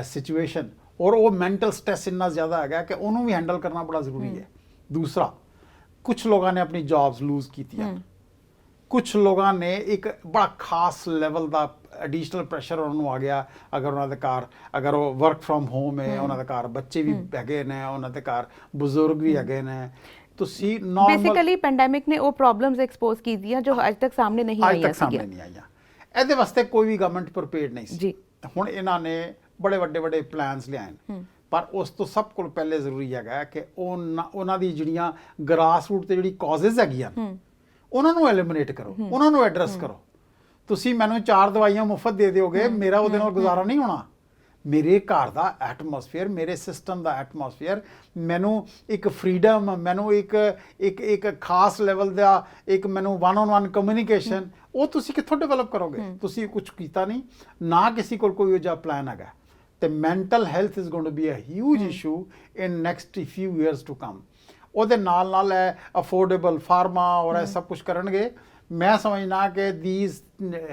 S2: situation और वो मैंटल स्ट्रेस इन्ना ज़्यादा है कि उन्होंने भी हैंडल करना बड़ा ज़रूरी है। दूसरा, कुछ लोगों ने अपनी जॉब्स लूज कीतियां, कुछ लोगों ने एक बड़ा खास लेवल का एडिशनल प्रैशर उन्होंने आ गया। अगर उन्होंने घर अगर वो वर्क फ्रॉम होम है, उन्होंने घर बच्चे भी हैगे ने, उन्होंने घर बुजुर्ग भी हैगे ने। ਤੁਸੀਂ ਨਾਰਮਲ
S1: ਬੇਸਿਕਲੀ ਪੈਂਡੈਮਿਕ ਨੇ ਉਹ ਪ੍ਰੋਬਲਮਸ ਐਕਸਪੋਜ਼ ਕੀਤੀਆਂ ਜੋ ਅੱਜ ਤੱਕ ਸਾਹਮਣੇ ਨਹੀਂ ਆਈਆਂ
S2: ਅੱਜ ਤੱਕ ਸਾਹਮਣੇ ਨਹੀਂ ਆਈਆਂ। ਇਹਦੇ ਵਾਸਤੇ ਕੋਈ ਵੀ ਗਵਰਨਮੈਂਟ ਪ੍ਰੀਪੇਅਰਡ ਨਹੀਂ ਸੀ।
S1: ਜੀ
S2: ਹੁਣ ਇਹਨਾਂ ਨੇ ਬੜੇ ਵੱਡੇ ਪਲਾਨਸ ਲਿਆਏ, ਪਰ ਉਸ ਤੋਂ ਸਭ ਕੋਲ ਪਹਿਲੇ ਜ਼ਰੂਰੀ ਹੈਗਾ ਕਿ ਉਹਨਾਂ ਦੀ ਜਿਹੜੀਆਂ ਗ੍ਰਾਸ ਰੂਟ ਤੇ ਜਿਹੜੀ ਕਾਜ਼ਸ ਹੈਗੀਆਂ ਉਹਨਾਂ ਨੂੰ ਐਲੀਮੀਨੇਟ ਕਰੋ, ਉਹਨਾਂ ਨੂੰ ਐਡਰੈਸ ਕਰੋ। ਤੁਸੀਂ ਮੈਨੂੰ 4 ਦਵਾਈਆਂ ਮੁਫਤ ਦੇ ਦਿਓਗੇ, ਮੇਰਾ ਉਹਦੇ ਨਾਲ ਗੁਜ਼ਾਰਾ ਨਹੀਂ ਹੋਣਾ। ਮੇਰੇ ਘਰ ਦਾ ਐਟਮੋਸਫੇਅਰ, ਮੇਰੇ ਸਿਸਟਮ ਦਾ ਐਟਮੋਸਫੇਅਰ ਮੈਨੂੰ ਇੱਕ ਫਰੀडम, ਮੈਨੂੰ ਇੱਕ ਖਾਸ ਲੈਵਲ ਦਾ ਇੱਕ ਮੈਨੂੰ 1-on-1 ਕਮਿਊਨੀਕੇਸ਼ਨ, ਉਹ ਤੁਸੀਂ ਕਿੱਥੋਂ ਡਿਵੈਲਪ ਕਰੋਗੇ? ਤੁਸੀਂ ਕੁਝ ਕੀਤਾ ਨਹੀਂ, ਨਾ ਕਿਸੇ ਕੋਲ ਕੋਈ ਜਿਹਾ ਪਲਾਨ ਹੈਗਾ। ਤੇ mental health is going to be a huge issue in next few years to come. ਉਹਦੇ ਨਾਲ ਅਫੋਰਡੇਬਲ ਫਾਰਮਾ ਔਰ ਇਹ ਸਭ ਕੁਝ ਕਰਨਗੇ। ਮੈਂ ਸਮਝਣਾ ਕਿ these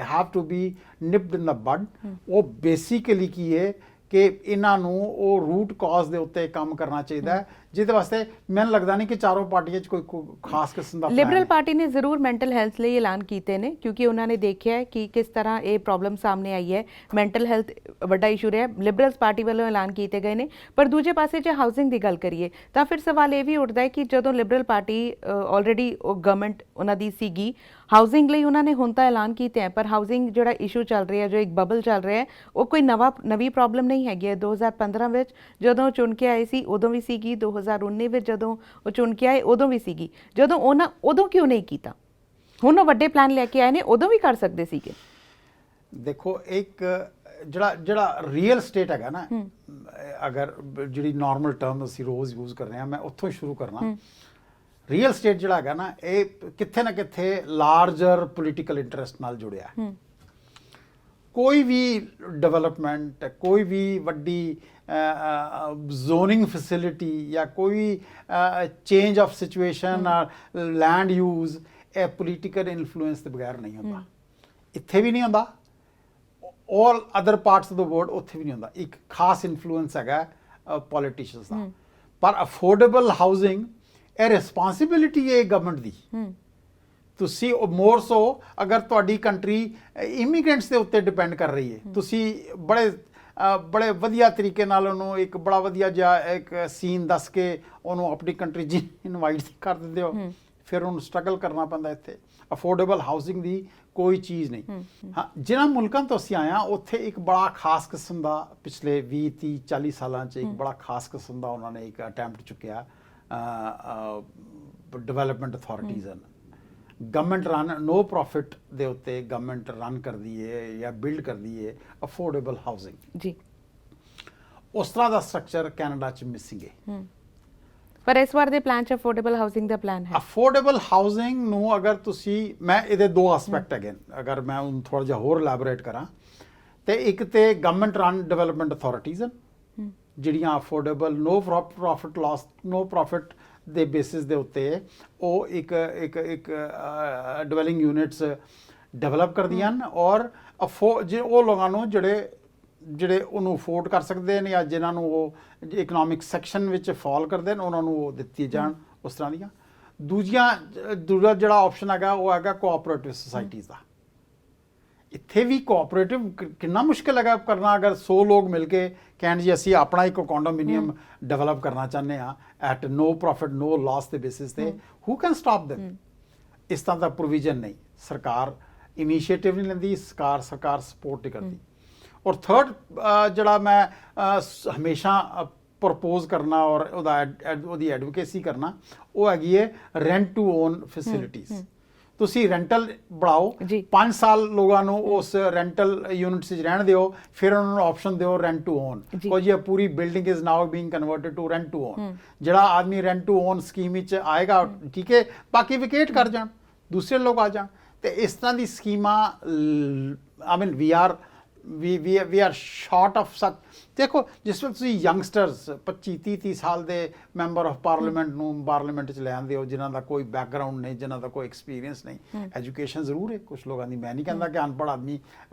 S2: have to be nipped in the bud। ਉਹ ਬੇਸਿਕਲੀ ਕੀ ਹੈ ਕਿ ਇਹਨਾਂ ਨੂੰ ਉਹ ਰੂਟ ਕਾਜ਼ ਦੇ ਉੱਤੇ ਕੰਮ ਕਰਨਾ ਚਾਹੀਦਾ ਹੈ, ਜਿਹਦੇ ਵਾਸਤੇ ਮੈਨੂੰ ਲੱਗਦਾ ਨਹੀਂ ਕਿ ਚਾਰੋਂ ਪਾਰਟੀਆਂ 'ਚ ਕੋਈ ਖਾਸ ਕਿਸਮ ਦਾ
S1: ਲਿਬਰਲ ਪਾਰਟੀ ਨੇ ਜ਼ਰੂਰ ਮੈਂਟਲ ਹੈਲਥ ਲਈ ਐਲਾਨ ਕੀਤੇ ਨੇ ਕਿਉਂਕਿ ਉਹਨਾਂ ਨੇ ਦੇਖਿਆ ਹੈ ਕਿ ਕਿਸ ਤਰ੍ਹਾਂ ਇਹ ਪ੍ਰੋਬਲਮ ਸਾਹਮਣੇ ਆਈ ਹੈ। ਮੈਂਟਲ ਹੈਲਥ ਵੱਡਾ ਇਸ਼ੂ ਰਿਹਾ, ਲਿਬਰਲਸ ਪਾਰਟੀ ਵੱਲੋਂ ਐਲਾਨ ਕੀਤੇ ਗਏ ਨੇ। ਪਰ ਦੂਜੇ ਪਾਸੇ ਜੇ ਹਾਊਸਿੰਗ ਦੀ ਗੱਲ ਕਰੀਏ ਤਾਂ ਫਿਰ ਸਵਾਲ ਇਹ ਵੀ ਉੱਠਦਾ ਹੈ ਕਿ ਜਦੋਂ ਲਿਬਰਲ ਪਾਰਟੀ ਆਲਰੇਡੀ ਉਹ ਗਵਰਨਮੈਂਟ ਉਹਨਾਂ ਦੀ ਸੀਗੀ, ਹਾਊਸਿੰਗ ਲਈ ਉਹਨਾਂ ਨੇ ਹੁਣ ਤਾਂ ਐਲਾਨ ਕੀਤੇ ਹੈ, ਪਰ ਹਾਊਸਿੰਗ ਜਿਹੜਾ ਇਸ਼ੂ ਚੱਲ ਰਿਹਾ, ਜੋ ਇੱਕ ਬਬਲ ਚੱਲ ਰਿਹਾ ਹੈ, ਉਹ ਕੋਈ ਨਵੀਂ ਪ੍ਰੋਬਲਮ ਨਹੀਂ ਹੈਗੀ ਹੈ। 2015 ਵਿੱਚ ਜਦੋਂ ਚੁਣ ਕੇ ਆਏ ਸੀ ਉਦੋਂ ਵੀ ਸੀਗੀ, 2019 ਵਿੱਚ ਜਦੋਂ ਉਹ ਚੁਣ ਕੇ ਆਏ ਉਦੋਂ ਵੀ ਸੀਗੀ। ਉਦੋਂ ਕਿਉਂ ਨਹੀਂ ਕੀਤਾ? ਹੁਣ ਉਹ ਵੱਡੇ ਪਲਾਨ ਲੈ ਕੇ ਆਏ ਨੇ, ਉਦੋਂ ਵੀ ਕਰ ਸਕਦੇ ਸੀਗੇ।
S2: ਦੇਖੋ, ਇੱਕ ਜਿਹੜਾ ਰੀਅਲ ਸਟੇਟ ਹੈਗਾ ਨਾ, ਅਗਰ ਜਿਹੜੀ ਨਾਰਮਲ ਟਰਮ ਅਸੀਂ ਰੋਜ਼ ਯੂਜ਼ ਕਰ ਰਹੇ ਹਾਂ, ਮੈਂ ਉੱਥੋਂ ਹੀ ਸ਼ੁਰੂ ਕਰਨਾ। ਰੀਅਲ ਸਟੇਟ ਜਿਹੜਾ ਹੈਗਾ ਨਾ, ਇਹ ਕਿੱਥੇ ਨਾ ਕਿੱਥੇ ਲਾਰਜਰ ਪੋਲੀਟੀਕਲ ਇੰਟਰਸਟ ਨਾਲ ਜੁੜਿਆ। ਕੋਈ ਵੀ ਡਿਵੈਲਪਮੈਂਟ, ਕੋਈ ਵੀ ਵੱਡੀ ਜ਼ੋਨਿੰਗ ਫੈਸਿਲਿਟੀ ਜਾਂ ਕੋਈ change of situation land use, ਇਹ ਪੋਲੀਟੀਕਲ ਇਨਫਲੂਐਂਸ ਦੇ ਬਗੈਰ ਨਹੀਂ ਹੁੰਦਾ। ਇੱਥੇ ਵੀ ਨਹੀਂ ਹੁੰਦਾ, all other parts of the world ਉੱਥੇ ਵੀ ਨਹੀਂ ਹੁੰਦਾ। ਇੱਕ ਖਾਸ ਇਨਫਲੂਐਂਸ ਹੈਗਾ ਪੋਲੀਟੀਸ਼ੀਅਨਸ ਦਾ। ਪਰ ਅਫੋਰਡੇਬਲ ਹਾਊਸਿੰਗ ਇਹ ਰਿਸਪੌਂਸਿਬਿਲਿਟੀ ਹੈ ਗਵਰਨਮੈਂਟ ਦੀ। ਤੁਸੀਂ ਮੋਰ ਸੋ ਅਗਰ ਤੁਹਾਡੀ ਕੰਟਰੀ ਇਮੀਗ੍ਰੈਂਟਸ ਦੇ ਉੱਤੇ ਡਿਪੈਂਡ ਕਰ ਰਹੀ ਹੈ, ਤੁਸੀਂ ਬੜੇ ਵਧੀਆ ਤਰੀਕੇ ਨਾਲ ਉਹਨੂੰ ਇੱਕ ਬੜਾ ਵਧੀਆ ਜਿਹਾ ਇੱਕ ਸੀਨ ਦੱਸ ਕੇ ਉਹਨੂੰ ਆਪਣੀ ਕੰਟਰੀ 'ਚ ਇਨਵਾਈਟ ਕਰ ਦਿੰਦੇ ਹੋ, ਫਿਰ ਉਹਨੂੰ ਸਟਰਗਲ ਕਰਨਾ ਪੈਂਦਾ। ਇੱਥੇ ਅਫੋਰਡੇਬਲ ਹਾਊਸਿੰਗ ਦੀ ਕੋਈ ਚੀਜ਼ ਨਹੀਂ। ਹਾਂ, ਜਿਨ੍ਹਾਂ ਮੁਲਕਾਂ ਤੋਂ ਅਸੀਂ ਆਏ ਹਾਂ ਉੱਥੇ ਇੱਕ ਬੜਾ ਖਾਸ ਕਿਸਮ ਦਾ ਪਿਛਲੇ 20 30 40 ਸਾਲਾਂ 'ਚ ਇੱਕ ਬੜਾ ਖਾਸ ਕਿਸਮ ਦਾ ਉਹਨਾਂ ਨੇ ਇੱਕ ਅਟੈਂਪਟ ਚੁੱਕਿਆ। ਡਿਵੈਲਪਮੈਂਟ ਅਥਾਰਟੀਜ਼ ਹਨ, ਗਵਰਨਮੈਂਟ ਰਨ ਨੋ ਪ੍ਰੋਫਿਟ ਦੇ ਉੱਤੇ ਗਵਰਨਮੈਂਟ ਰਨ ਕਰਦੀ ਹੈ ਜਾਂ ਬਿਲਡ ਕਰਦੀ ਹੈ ਅਫੋਰਡੇਬਲ ਹਾਊਸਿੰਗ ਜੀ। ਉਸ ਤਰ੍ਹਾਂ ਦਾ ਸਟਰਕਚਰ ਕੈਨੇਡਾ 'ਚ ਮਿਸਿੰਗ ਹੈ।
S1: ਪਰ ਇਸ ਵਾਰ ਦੇ ਪਲਾਨ 'ਚ ਅਫੋਰਡੇਬਲ ਹਾਊਸਿੰਗ ਦਾ ਪਲਾਨ ਹੈ।
S2: ਅਫੋਰਡੇਬਲ ਹਾਊਸਿੰਗ ਨੂੰ ਅਗਰ ਤੁਸੀਂ, ਮੈਂ ਇਹਦੇ ਦੋ ਐਸਪੈਕਟ ਹੈਗੇ, ਅਗਰ ਮੈਂ ਉਹਨੂੰ ਥੋੜਾ ਜਿਹਾ ਹੋਰ ਇਲੈਬੋਰੇਟ ਕਰਾਂ ਤੇ ਇੱਕ ਤੇ ਗਵਰਨਮੈਂਟ ਰਨ ਡਿਵੈਲਪਮੈਂਟ ਅਥਾਰਟੀਜ਼ ਹਨ ਜਿਹੜੀਆਂ ਅਫੋਰਡੇਬਲ ਨੋ ਪ੍ਰੋਫਿਟ ਦੇ ਬੇਸਿਸ ਦੇ ਉੱਤੇ ਉਹ ਇੱਕ ਡਿਵੈਲਿੰਗ ਯੂਨਿਟਸ ਡਿਵੈਲਪ ਕਰਦੀਆਂ ਹਨ ਔਰ ਉਹ ਲੋਕਾਂ ਨੂੰ ਜਿਹੜੇ ਉਹਨੂੰ ਅਫੋਰਡ ਕਰ ਸਕਦੇ ਨੇ ਜਾਂ ਜਿਨ੍ਹਾਂ ਨੂੰ ਉਹ ਇਕਨੋਮਿਕ ਸੈਕਸ਼ਨ ਵਿੱਚ ਫਾਲ ਕਰਦੇ ਨੇ ਉਹਨਾਂ ਨੂੰ ਉਹ ਦਿੱਤੀ ਜਾਣ ਉਸ ਤਰ੍ਹਾਂ ਦੀਆਂ। ਦੂਜਾ ਜਿਹੜਾ ਆਪਸ਼ਨ ਹੈਗਾ ਉਹ ਹੈਗਾ ਕੋਆਪਰੇਟਿਵ ਸੁਸਾਇਟੀਜ਼ ਦਾ। ਇੱਥੇ ਵੀ ਕੋਆਪਰੇਟਿਵ ਕਿੰਨਾ ਮੁਸ਼ਕਿਲ ਹੈਗਾ ਕਰਨਾ। ਅਗਰ 100 ਲੋਕ ਮਿਲ ਕੇ ਕਹਿਣ ਜੀ ਅਸੀਂ ਆਪਣਾ ਇੱਕ ਕੰਡੋਮੀਨੀਅਮ ਡਿਵੈਲਪ ਕਰਨਾ ਚਾਹੁੰਦੇ ਹਾਂ at no profit no loss ਦੇ ਬੇਸਿਸ ਤੇ, ਹੂ ਕੈਨ ਸਟਾਪ ਦੈਮ? ਇਸ ਤਰ੍ਹਾਂ ਦਾ ਪ੍ਰੋਵੀਜ਼ਨ ਨਹੀਂ। ਸਰਕਾਰ ਇਨੀਸ਼ੀਏਟਿਵ ਨਹੀਂ ਲੈਂਦੀ, ਸਰਕਾਰ ਸਪੋਰਟ ਨਹੀਂ ਕਰਦੀ। ਔਰ ਥਰਡ ਜਿਹੜਾ ਮੈਂ ਹਮੇਸ਼ਾ ਪ੍ਰਪੋਜ਼ ਕਰਨਾ ਔਰ ਉਹਦੀ ਐਡਵੋਕੇਸੀ ਕਰਨਾ ਉਹ ਹੈਗੀ ਹੈ ਰੈਂਟ ਟੂ ਓਨ ਫੈਸਿਲਿਟੀਜ਼। ਤੁਸੀਂ ਰੈਂਟਲ ਬਣਾਓ, 5 ਸਾਲ ਲੋਕਾਂ ਨੂੰ ਉਸ ਰੈਂਟਲ ਯੂਨਿਟਸ 'ਚ ਰਹਿਣ ਦਿਓ, ਫਿਰ ਉਹਨਾਂ ਨੂੰ ਆਪਸ਼ਨ ਦਿਓ ਰੈਂਟ ਟੂ ਓਨ। ਕੋਈ ਇਹ ਪੂਰੀ building is now being converted to rent to own. ਜਿਹੜਾ ਆਦਮੀ ਰੈਂਟ ਟੂ ਓਨ ਸਕੀਮ ਵਿੱਚ ਆਏਗਾ ਠੀਕ ਹੈ, ਬਾਕੀ ਵਿਕੇਟ ਕਰ ਜਾਣ, ਦੂਸਰੇ ਲੋਕ ਆ ਜਾਣ। ਤੇ ਇਸ ਤਰ੍ਹਾਂ ਦੀ ਸਕੀਮਾਂ ਆਈ ਮੀਨ ਵੀ ਆਰ ਸ਼ਾਰਟ ਆਫ ਸੱਚ। ਦੇਖੋ, ਜਿਸ ਵੇਲੇ ਤੁਸੀਂ ਯੰਗਸਟਰਸ 25-30 ਸਾਲ ਦੇ ਮੈਂਬਰ ਆਫ ਪਾਰਲੀਮੈਂਟ ਨੂੰ ਪਾਰਲੀਮੈਂਟ 'ਚ ਲੈ ਆਉਂਦੇ ਹੋ ਜਿਨ੍ਹਾਂ ਦਾ ਕੋਈ ਬੈਕਗਰਾਊਂਡ ਨਹੀਂ, ਜਿਨ੍ਹਾਂ ਦਾ ਕੋਈ ਐਕਸਪੀਰੀਅੰਸ ਨਹੀਂ, ਐਜੂਕੇਸ਼ਨ ਜ਼ਰੂਰ ਹੈ ਕੁਛ ਲੋਕਾਂ ਦੀ, ਮੈਂ ਨਹੀਂ ਕਹਿੰਦਾ ਕਿ ਅਨਪੜ੍ਹ ਆਦਮੀ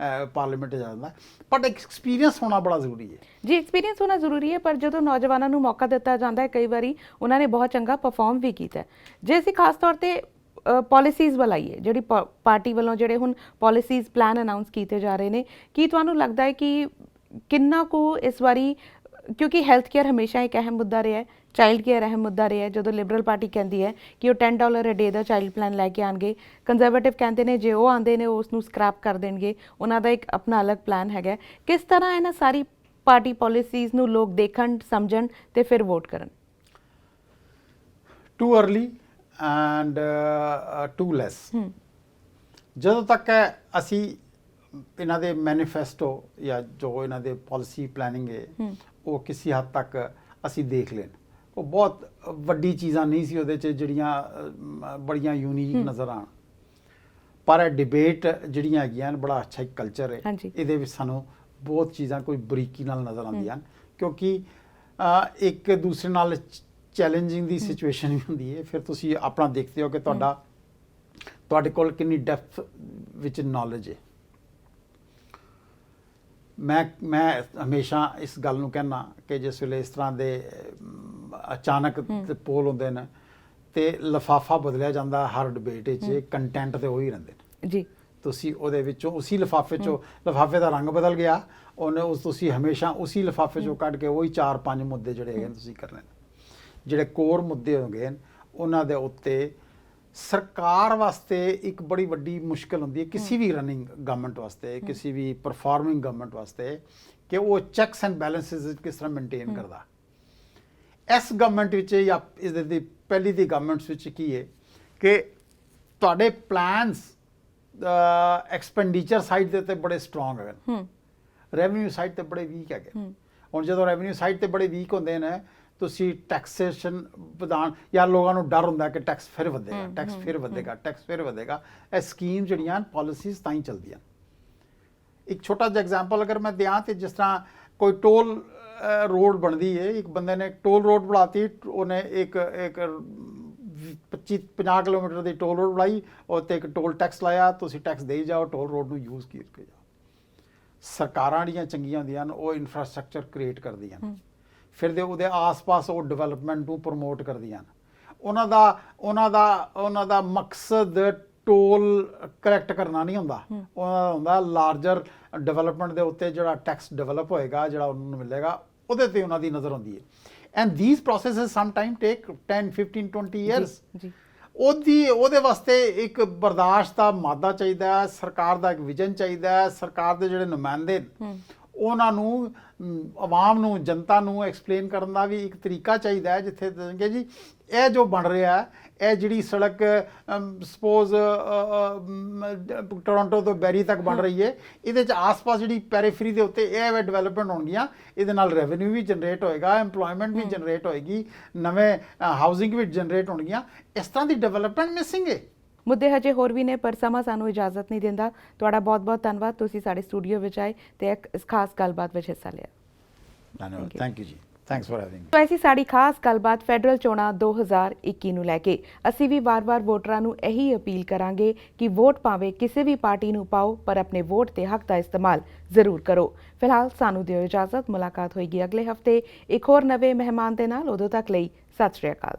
S2: ਪਾਰਲੀਮੈਂਟ 'ਚ ਜਾਂਦਾ, ਬਟ ਐਕਸਪੀਰੀਅੰਸ ਹੋਣਾ ਬੜਾ ਜ਼ਰੂਰੀ ਹੈ
S1: ਜੀ। ਐਕਸਪੀਰੀਅੰਸ ਹੋਣਾ ਜ਼ਰੂਰੀ ਹੈ, ਪਰ ਜਦੋਂ ਨੌਜਵਾਨਾਂ ਨੂੰ ਮੌਕਾ ਦਿੱਤਾ ਜਾਂਦਾ ਹੈ ਕਈ ਵਾਰੀ ਉਹਨਾਂ ਨੇ ਬਹੁਤ ਚੰਗਾ ਪਰਫਾਰਮ ਵੀ ਕੀਤਾ। ਜੇ ਅਸੀਂ ਖਾਸ ਤੌਰ 'ਤੇ ਪਾਲਿਸੀਜ਼ ਵੱਲ ਆਈਏ, ਜਿਹੜੀ ਪਾਰਟੀ ਵੱਲੋਂ ਜਿਹੜੇ ਹੁਣ ਪਾਲਿਸੀਜ਼ ਪਲਾਨ ਅਨਾਉਂਸ ਕੀਤੇ ਜਾ ਰਹੇ ਨੇ, ਕੀ ਤੁਹਾਨੂੰ ਲੱਗਦਾ ਹੈ ਕਿ ਕਿੰਨਾ ਕੁ ਇਸ ਵਾਰੀ, ਕਿਉਂਕਿ ਹੈਲਥ ਕੇਅਰ ਹਮੇਸ਼ਾ ਇੱਕ ਅਹਿਮ ਮੁੱਦਾ ਰਿਹਾ ਹੈ, ਚਾਈਲਡ ਕੇਅਰ ਅਹਿਮ ਮੁੱਦਾ ਰਿਹਾ ਹੈ। ਜਦੋਂ ਲਿਬਰਲ ਪਾਰਟੀ ਕਹਿੰਦੀ ਹੈ ਕਿ ਉਹ $10 ਅ ਡੇ ਦਾ ਚਾਈਲਡ ਪਲਾਨ ਲੈ ਕੇ ਆਉਣਗੇ, ਕੰਜ਼ਰਵੇਟਿਵ ਕਹਿੰਦੇ ਨੇ ਜੇ ਉਹ ਆਉਂਦੇ ਨੇ ਉਸ ਨੂੰ ਸਕ੍ਰੈਪ ਕਰ ਦੇਣਗੇ, ਉਹਨਾਂ ਦਾ ਇੱਕ ਆਪਣਾ ਅਲੱਗ ਪਲਾਨ ਹੈਗਾ। ਕਿਸ ਤਰ੍ਹਾਂ ਇਹਨਾਂ ਸਾਰੀ ਪਾਰਟੀ ਪਾਲਿਸੀਜ਼ ਨੂੰ ਲੋਕ ਦੇਖਣ, ਸਮਝਣ ਤੇ ਫਿਰ ਵੋਟ ਕਰਨ?
S2: ਟੂ ਅਰਲੀ ਐਂਡ ਟੂ ਲੈਸ। ਜਦੋਂ ਤੱਕ ਅਸੀਂ ਇਹਨਾਂ ਦੇ ਮੈਨੀਫੈਸਟੋ ਜਾਂ ਜੋ ਇਹਨਾਂ ਦੇ ਪਾਲਿਸੀ ਪਲੈਨਿੰਗ ਹੈ ਉਹ ਕਿਸੇ ਹੱਦ ਤੱਕ ਅਸੀਂ ਦੇਖ ਲੈਣ, ਉਹ ਬਹੁਤ ਵੱਡੀ ਚੀਜ਼ਾਂ ਨਹੀਂ ਸੀ ਉਹਦੇ 'ਚ ਜਿਹੜੀਆਂ ਬੜੀਆਂ ਯੂਨੀਕ ਨਜ਼ਰ ਆਉਣ। ਪਰ ਇਹ ਡਿਬੇਟ ਜਿਹੜੀਆਂ ਹੈਗੀਆਂ ਬੜਾ ਅੱਛਾ ਇੱਕ ਕਲਚਰ ਹੈ, ਇਹਦੇ ਵਿੱਚ ਸਾਨੂੰ ਬਹੁਤ ਚੀਜ਼ਾਂ ਕੋਈ ਬਰੀਕੀ ਨਾਲ ਨਜ਼ਰ ਆਉਂਦੀਆਂ ਹਨ ਕਿਉਂਕਿ ਇੱਕ ਦੂਸਰੇ ਨਾਲ ਚੈਲੰਜਿੰਗ ਦੀ ਸਿਚੁਏਸ਼ਨ ਵੀ ਹੁੰਦੀ ਹੈ। ਫਿਰ ਤੁਸੀਂ ਆਪਣਾ ਦੇਖਦੇ ਹੋ ਕਿ ਤੁਹਾਡੇ ਕੋਲ ਕਿੰਨੀ ਡੈਪਥ ਵਿੱਚ ਨੌਲੇਜ ਹੈ। ਮੈਂ ਹਮੇਸ਼ਾ ਇਸ ਗੱਲ ਨੂੰ ਕਹਿਣਾ ਕਿ ਜਿਸ ਵੇਲੇ ਇਸ ਤਰ੍ਹਾਂ ਦੇ ਅਚਾਨਕ ਤੇ ਪੋਲ ਹੁੰਦੇ ਨੇ ਤੇ ਲਿਫਾਫਾ ਬਦਲਿਆ ਜਾਂਦਾ ਹਰ ਡਿਬੇਟ ਵਿੱਚ, ਕੰਟੈਂਟ ਤੇ ਉਹੀ ਰਹਿੰਦੇ ਨੇ
S1: ਜੀ।
S2: ਤੁਸੀਂ ਉਹਦੇ ਵਿੱਚੋਂ ਉਸੇ ਲਿਫਾਫੇ ਚੋਂ, ਲਿਫਾਫੇ ਦਾ ਰੰਗ ਬਦਲ ਗਿਆ, ਉਹਨੇ ਤੁਸੀਂ ਹਮੇਸ਼ਾ ਉਸੇ ਲਿਫਾਫੇ ਚੋਂ ਕੱਢ ਕੇ ਉਹੀ 4-5 ਮੁੱਦੇ ਜਿਹੜੇ ਹੈਗੇ ਨੇ ਤੁਸੀਂ ਕਰਨੇ ਨੇ। ਜਿਹੜੇ ਕੋਰ ਮੁੱਦੇ ਹੋਣਗੇ ਉਹਨਾਂ ਦੇ ਉੱਤੇ ਸਰਕਾਰ ਵਾਸਤੇ ਇੱਕ ਬੜੀ ਵੱਡੀ ਮੁਸ਼ਕਲ ਹੁੰਦੀ ਹੈ ਕਿਸੇ ਵੀ ਰਨਿੰਗ ਗਵਰਨਮੈਂਟ ਵਾਸਤੇ, ਕਿਸੇ ਵੀ ਪਰਫਾਰਮਿੰਗ ਗਵਰਨਮੈਂਟ ਵਾਸਤੇ, ਕਿ ਉਹ ਚੈੱਕਸ ਐਂਡ ਬੈਲੈਂਸਿਸ ਕਿਸ ਤਰ੍ਹਾਂ ਮੇਨਟੇਨ ਕਰਦਾ। ਇਸ ਗਵਰਨਮੈਂਟ ਵਿੱਚ ਜਾਂ ਇਸ ਦੀ ਪਹਿਲੀ ਦੀ ਗਵਰਨਮੈਂਟਸ ਵਿੱਚ ਕੀ ਹੈ ਕਿ ਤੁਹਾਡੇ ਪਲਾਨਸ ਐਕਸਪੈਂਡੀਚਰ ਸਾਈਡ ਦੇ ਉੱਤੇ ਬੜੇ ਸਟਰੋਂਗ ਹੈਗੇ, ਰੈਵਨਿਊ ਸਾਈਡ ਤੇ ਬੜੇ ਵੀਕ ਹੈਗੇ। ਹੁਣ ਜਦੋਂ ਰੈਵਨਿਊ ਸਾਈਡ ਤੇ ਬੜੇ ਵੀਕ ਹੁੰਦੇ ਨੇ, ਤੁਸੀਂ ਟੈਕਸੇਸ਼ਨ ਵਧਾਉਣ, ਜਾਂ ਲੋਕਾਂ ਨੂੰ ਡਰ ਹੁੰਦਾ ਕਿ ਟੈਕਸ ਫਿਰ ਵਧੇਗਾ, ਟੈਕਸ ਫਿਰ ਵਧੇਗਾ, ਟੈਕਸ ਫਿਰ ਵਧੇਗਾ, ਇਹ ਸਕੀਮ ਜਿਹੜੀਆਂ ਪਾਲਿਸੀਜ਼ ਤਾਂ ਹੀ ਚੱਲਦੀਆਂ। ਇੱਕ ਛੋਟਾ ਜਿਹਾ ਐਗਜ਼ਾਮਪਲ ਅਗਰ ਮੈਂ ਦਿਆਂ ਤੇ ਜਿਸ ਤਰ੍ਹਾਂ ਕੋਈ ਟੋਲ ਰੋਡ ਬਣਦੀ ਹੈ, ਇੱਕ ਬੰਦੇ ਨੇ ਟੋਲ ਰੋਡ ਬਣਾਤੀ, ਉਹਨੇ ਇੱਕ 25-50 ਕਿਲੋਮੀਟਰ ਦੀ ਟੋਲ ਰੋਡ ਬਣਾਈ, ਉਹ ਤੇ ਇੱਕ ਟੋਲ ਟੈਕਸ ਲਾਇਆ, ਤੁਸੀਂ ਟੈਕਸ ਦੇਈ ਜਾਓ, ਟੋਲ ਰੋਡ ਨੂੰ ਯੂਜ਼ ਕਰਕੇ ਜਾਓ। ਸਰਕਾਰਾਂ ਜਿਹੜੀਆਂ ਚੰਗੀਆਂ ਹੁੰਦੀਆਂ ਨੇ ਉਹ ਇਨਫਰਾਸਟ੍ਰਕਚਰ ਕ੍ਰੀਏਟ ਕਰਦੀਆਂ ਨੇ, ਫਿਰ ਦੇ ਉਹਦੇ ਆਸ-ਪਾਸ ਉਹ ਡਿਵੈਲਪਮੈਂਟ ਨੂੰ ਪ੍ਰਮੋਟ ਕਰਦੀਆਂ ਨੇ। ਉਹਨਾਂ ਦਾ ਮਕਸਦ ਟੋਲ ਕਲੈਕਟ ਕਰਨਾ ਨਹੀਂ ਹੁੰਦਾ, ਉਹਨਾਂ ਦਾ ਹੁੰਦਾ ਲਾਰਜਰ ਡਿਵੈਲਪਮੈਂਟ ਦੇ ਉੱਤੇ ਜਿਹੜਾ ਟੈਕਸ ਡਿਵੈਲਪ ਹੋਏਗਾ, ਜਿਹੜਾ ਉਹਨਾਂ ਨੂੰ ਮਿਲੇਗਾ, ਉਹਦੇ ਤੇ ਉਹਨਾਂ ਦੀ ਨਜ਼ਰ ਹੁੰਦੀ ਹੈ। And these processes some time take 10, 15, 20 years. ਉਹਦੇ ਵਾਸਤੇ ਇੱਕ ਬਰਦਾਸ਼ਤ ਦਾ ਮਾਦਾ ਚਾਹੀਦਾ ਹੈ, ਸਰਕਾਰ ਦਾ ਇੱਕ ਵਿਜ਼ਨ ਚਾਹੀਦਾ ਹੈ, ਸਰਕਾਰ ਦੇ ਜਿਹੜੇ ਨੁਮਾਇੰਦੇ ਉਹਨਾਂ ਨੂੰ, ਆਵਾਮ ਨੂੰ, ਜਨਤਾ ਨੂੰ ਐਕਸਪਲੇਨ ਕਰਨ ਦਾ ਵੀ ਇੱਕ ਤਰੀਕਾ ਚਾਹੀਦਾ ਹੈ, ਜਿੱਥੇ ਕਿ ਜੀ ਇਹ ਜੋ ਬਣ ਰਿਹਾ ਹੈ, ਇਹ ਜਿਹੜੀ ਸੜਕ ਸਪੋਜ਼ ਟੋਰਾਂਟੋ ਤੋਂ ਬੈਰੀ ਤੱਕ ਬਣ ਰਹੀ ਹੈ, ਇਹਦੇ 'ਚ ਆਸ-ਪਾਸ ਜਿਹੜੀ ਪੈਰੀਫਰੀ ਦੇ ਉੱਤੇ ਇਹ ਡਿਵੈਲਪਮੈਂਟ ਹੋਣਗੀਆਂ, ਇਹਦੇ ਨਾਲ ਰੈਵਨਿਊ ਵੀ ਜਨਰੇਟ ਹੋਏਗਾ, ਐਮਪਲੋਇਮੈਂਟ ਵੀ ਜਨਰੇਟ ਹੋਏਗੀ, ਨਵੇਂ ਹਾਊਸਿੰਗ ਵੀ ਜਨਰੇਟ ਹੋਣਗੀਆਂ। ਇਸ ਤਰ੍ਹਾਂ ਦੀ ਡਿਵੈਲਪਮੈਂਟ ਮਿਸਿੰਗ ਹੈ।
S1: ਮੁੱਦੇ ਹਜੇ ਹੋਰ ਵੀ ਨੇ, ਪਰ ਸਮਾਂ ਸਾਨੂੰ ਇਜਾਜ਼ਤ ਨਹੀਂ ਦਿੰਦਾ। ਤੁਹਾਡਾ ਬਹੁਤ-ਬਹੁਤ ਧੰਨਵਾਦ, ਤੁਸੀਂ ਸਾਡੇ ਸਟੂਡੀਓ ਵਿੱਚ ਆਏ ਤੇ ਇਸ ਖਾਸ ਗੱਲਬਾਤ ਵਿੱਚ ਹਿੱਸਾ ਲਿਆ।
S2: ਧੰਨਵਾਦ, ਥੈਂਕ ਯੂ ਜੀ, ਥੈਂਕਸ ਫॉर ਹੈਵਿੰਗ।
S1: तो ऐसी साड़ी खास गलबात फैडरल चोणां 2021 ਨੂੰ ਲੈ ਕੇ ਅਸੀਂ ਵੀ ਵਾਰ-ਵਾਰ ਵੋਟਰਾਂ ਨੂੰ ਇਹੀ ਅਪੀਲ ਕਰਾਂਗੇ ਕਿ ਵੋਟ ਭਾਵੇਂ ਕਿਸੇ ਵੀ ਪਾਰਟੀ ਨੂੰ ਪਾਓ, ਪਰ ਆਪਣੇ ਵੋਟ ਦੇ ਹੱਕ ਦਾ ਇਸਤੇਮਾਲ ਜ਼ਰੂਰ ਕਰੋ। ਫਿਲਹਾਲ ਸਾਨੂੰ ਦਿਓ ਇਜਾਜ਼ਤ, ਮੁਲਾਕਾਤ ਹੋਏਗੀ ਅਗਲੇ ਹਫਤੇ ਇੱਕ ਹੋਰ ਨਵੇਂ ਮਹਿਮਾਨ ਦੇ ਨਾਲ। ਉਦੋਂ ਤੱਕ ਲਈ ਸਤਿ ਸ਼੍ਰੀ ਅਕਾਲ।